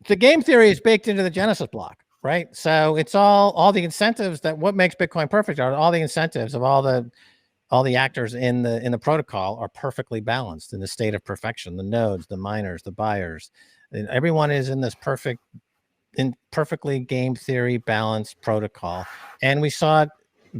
the game theory is baked into the Genesis block, right? So it's all the incentives that what makes Bitcoin perfect are all the incentives of all the actors in the protocol are perfectly balanced in the state of perfection. The nodes, the miners, the buyers, and everyone is in this perfectly game theory balanced protocol. And we saw it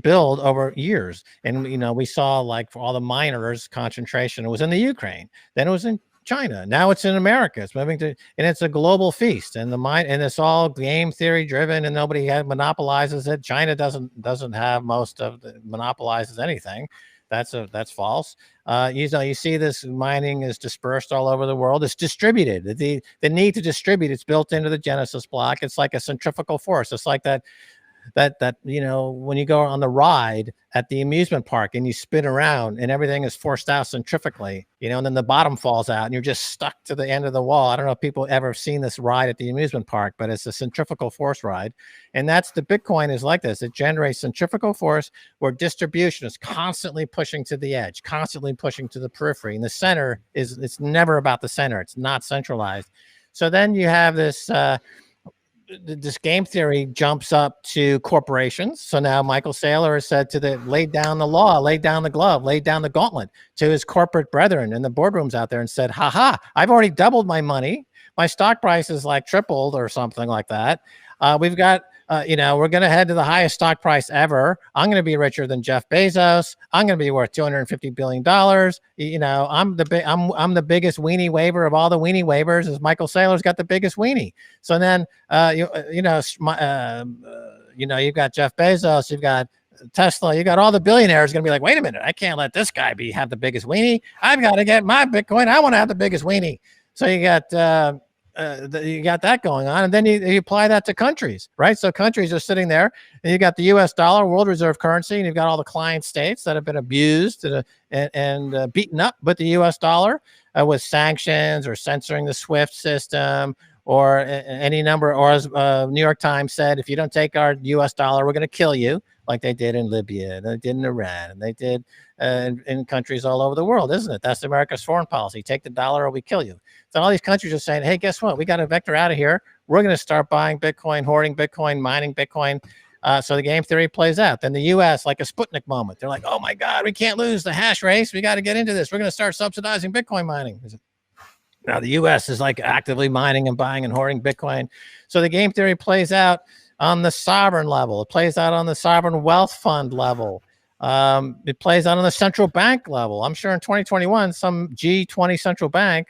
build over years. And we saw, like, for all the miners, concentration, it was in the Ukraine, then it was in China, now it's in America, it's moving to, and it's a global feast, and it's all game theory driven, and nobody monopolizes it. China doesn't have most of the monopolizes anything. That's false. You see this mining is dispersed all over the world. It's distributed. The need to distribute, it's built into the Genesis block. It's like a centrifugal force. It's like that when you go on the ride at the amusement park and you spin around and everything is forced out centrifugally, and then the bottom falls out and you're just stuck to the end of the wall. I don't know if people ever seen this ride at the amusement park, but it's a centrifugal force ride. And that's the Bitcoin is like this. It generates centrifugal force where distribution is constantly pushing to the edge, constantly pushing to the periphery. And the center it's never about the center. It's not centralized. So then you have this game theory jumps up to corporations. So now Michael Saylor has said laid down the law, laid down the glove, laid down the gauntlet to his corporate brethren in the boardrooms out there and said, I've already doubled my money. My stock price is like tripled or something like that. We've got, we're going to head to the highest stock price ever. I'm going to be richer than Jeff Bezos. I'm going to be worth $250 billion. I'm the biggest weenie waiver of all the weenie waivers, as Michael Saylor's got the biggest weenie. So then, you've got Jeff Bezos, you've got Tesla, you got all the billionaires going to be like, wait a minute, I can't let this guy have the biggest weenie. I've got to get my Bitcoin. I want to have the biggest weenie. So you got that going on, and then you apply that to countries, right? So countries are sitting there, and you got the U.S. dollar, world reserve currency, and you've got all the client states that have been abused and beaten up with the U.S. dollar with sanctions or censoring the SWIFT system or any number. Or as New York Times said, if you don't take our U.S. dollar, we're going to kill you, like they did in Libya, and they did in Iran, and they did in countries all over the world, isn't it? That's America's foreign policy. Take the dollar or we kill you. So all these countries are saying, hey, guess what? We got a vector out of here. We're going to start buying Bitcoin, hoarding Bitcoin, mining Bitcoin. So the game theory plays out. Then the U.S., like a Sputnik moment, they're like, oh, my God, we can't lose the hash race. We got to get into this. We're going to start subsidizing Bitcoin mining. Now the U.S. is like actively mining and buying and hoarding Bitcoin. So the game theory plays out on the sovereign level. It plays out on the sovereign wealth fund level. It plays out on the central bank level. I'm sure in 2021, some G20 central bank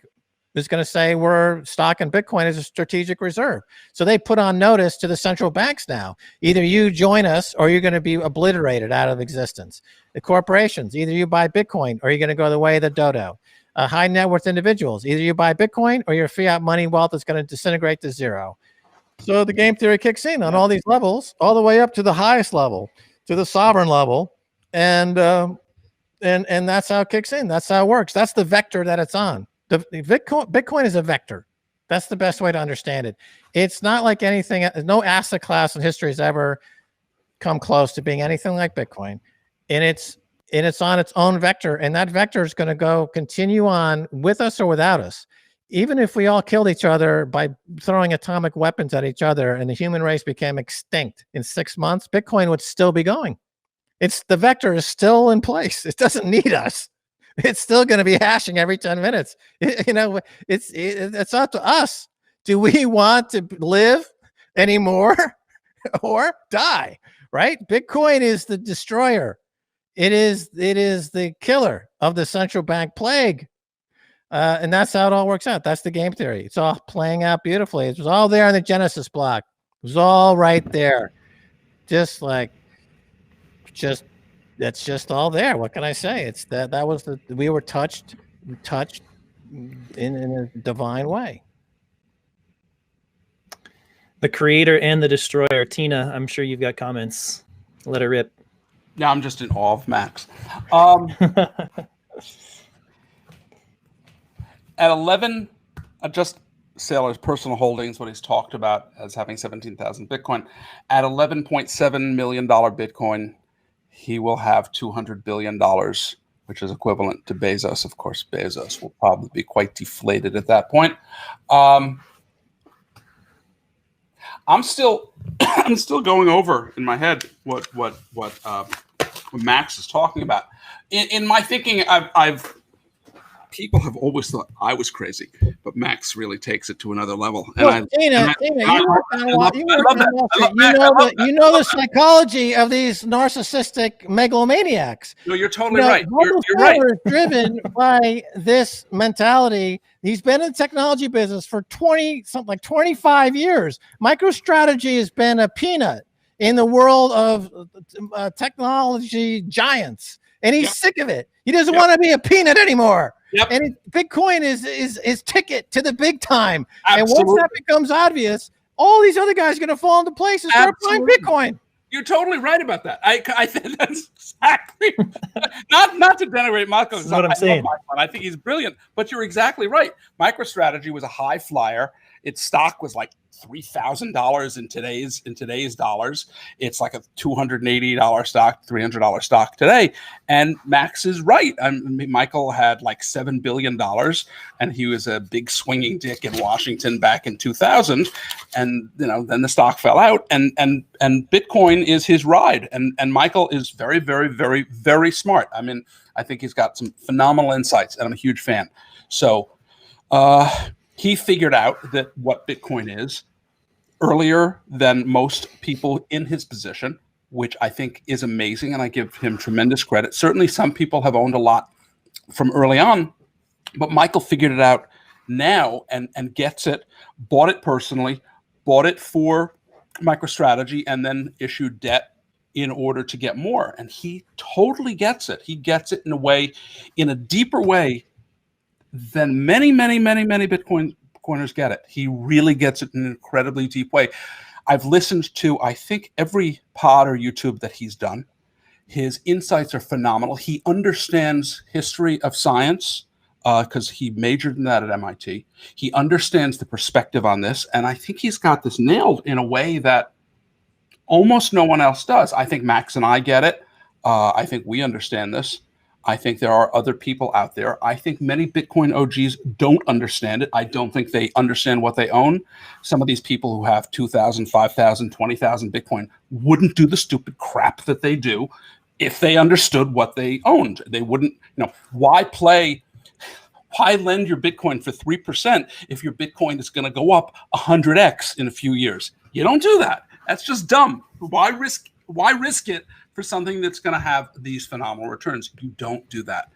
is going to say we're stocking Bitcoin as a strategic reserve. So they put on notice to the central banks now. Either you join us or you're going to be obliterated out of existence. The corporations, either you buy Bitcoin or you're going to go the way of the dodo. High net worth individuals, either you buy Bitcoin or your fiat money wealth is going to disintegrate to zero. So the game theory kicks in on all these levels, all the way up to the highest level, to the sovereign level. And that's how it kicks in. That's how it works. That's the vector that it's on. The Bitcoin is a vector. That's the best way to understand it. It's not like anything. No asset class in history has ever come close to being anything like Bitcoin. And it's on its own vector. And that vector is going to continue on with us or without us. Even if we all killed each other by throwing atomic weapons at each other and the human race became extinct in 6 months, Bitcoin would still be going. The vector is still in place. It doesn't need us. It's still going to be hashing every 10 minutes. It's up to us. Do we want to live anymore or die? Right? Bitcoin is the destroyer. It is the killer of the central bank plague. And that's how it all works out. That's the game theory. It's all playing out beautifully. It was all there in the Genesis block. It was all right there. That's just all there. What can I say? It's that was we were touched in a divine way. The creator and the destroyer. Tina, I'm sure you've got comments. Let it rip. Yeah, I'm just in awe of Max. At 11, just Saylor's personal holdings, what he's talked about as having 17,000 Bitcoin. At $11.7 million Bitcoin, he will have $200 billion, which is equivalent to Bezos. Of course, Bezos will probably be quite deflated at that point. I'm still I'm still going over in my head what Max is talking about. In my thinking, I've people have always thought I was crazy, but Max really takes it to another level. Well, Tina, you work on Wall Street. You know the psychology of these narcissistic megalomaniacs. No, you're totally right. You're right. Is driven by this mentality. He's been in the technology business for 25 years. MicroStrategy has been a peanut in the world of technology giants, and he's sick of it. He doesn't want to be a peanut anymore. Yep. And Bitcoin is ticket to the big time. Absolutely. And once that becomes obvious, all these other guys are going to fall into place and start buying Bitcoin. You're totally right about that. I think that's exactly not to denigrate Marco. That's what I'm saying. I think he's brilliant, but you're exactly right. MicroStrategy was a high flyer. Its stock was like $3,000 in today's dollars. It's like a $280 stock, $300 stock today. And Max is right. Michael had like $7 billion, and he was a big swinging dick in Washington back in 2000. And then the stock fell out. And Bitcoin is his ride. And Michael is very, very, very, very smart. I mean, I think he's got some phenomenal insights, and I'm a huge fan. So he figured out that what Bitcoin is earlier than most people in his position, which I think is amazing, and I give him tremendous credit. Certainly some people have owned a lot from early on, but Michael figured it out now and gets it, bought it personally, bought it for MicroStrategy, and then issued debt in order to get more. And he totally gets it. He gets it in a deeper way than many Bitcoiners get it. He really gets it in an incredibly deep way. I've listened to, I think, every pod or YouTube that he's done. His insights are phenomenal. He understands history of science because he majored in that at MIT. He understands the perspective on this, and I think he's got this nailed in a way that almost no one else does. I think Max and I get it. I think we understand this. I think there are other people out there. I think many Bitcoin OGs don't understand it. I don't think they understand what they own. Some of these people who have 2,000, 5,000, 20,000 Bitcoin wouldn't do the stupid crap that they do if they understood what they owned. They wouldn't, why lend your Bitcoin for 3% if your Bitcoin is going to go up 100x in a few years? You don't do that. That's just dumb. Why risk it for something that's going to have these phenomenal returns? You don't do that.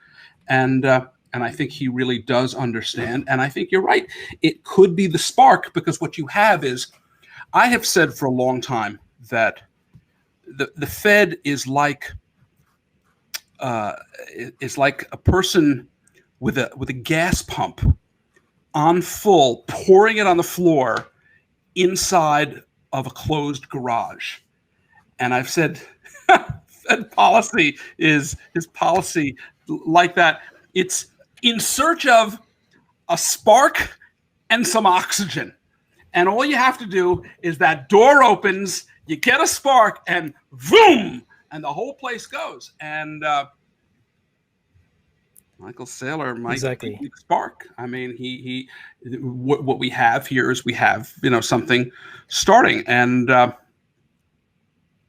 And I think he really does understand. And I think you're right. It could be the spark, because what you have is, I have said for a long time that the Fed is like a person with a gas pump on full, pouring it on the floor inside of a closed garage. And I've said Fed policy is his policy like that. It's in search of a spark and some oxygen. And all you have to do is that door opens, you get a spark, and boom, and the whole place goes. And Michael Saylor might be the spark. I mean, what we have here is we have, something starting, and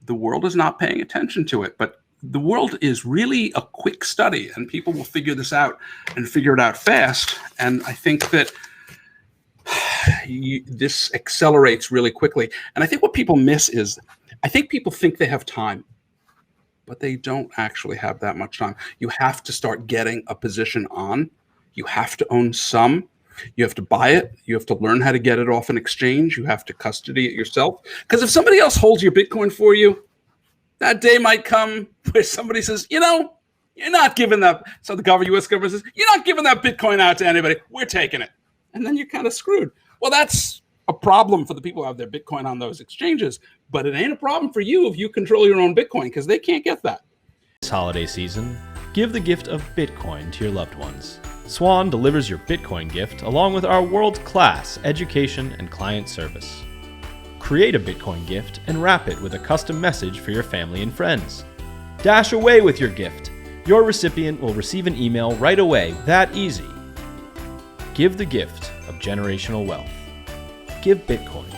the world is not paying attention to it, but the world is really a quick study, and people will figure this out and figure it out fast. And I think that this accelerates really quickly. And I think what people miss is, I think people think they have time, but they don't actually have that much time. You have to start getting a position on. You have to own some. You have to buy it. You have to learn how to get it off an exchange. You have to custody it yourself. Because if somebody else holds your Bitcoin for you, that day might come where somebody says, you're not giving that. So the U.S. government says, you're not giving that Bitcoin out to anybody. We're taking it. And then you're kind of screwed. Well, that's a problem for the people who have their Bitcoin on those exchanges. But it ain't a problem for you if you control your own Bitcoin, because they can't get that. This holiday season, give the gift of Bitcoin to your loved ones. Swan delivers your Bitcoin gift along with our world-class education and client service. Create a Bitcoin gift and wrap it with a custom message for your family and friends. Dash away with your gift. Your recipient will receive an email right away, that easy. Give the gift of generational wealth. Give Bitcoin.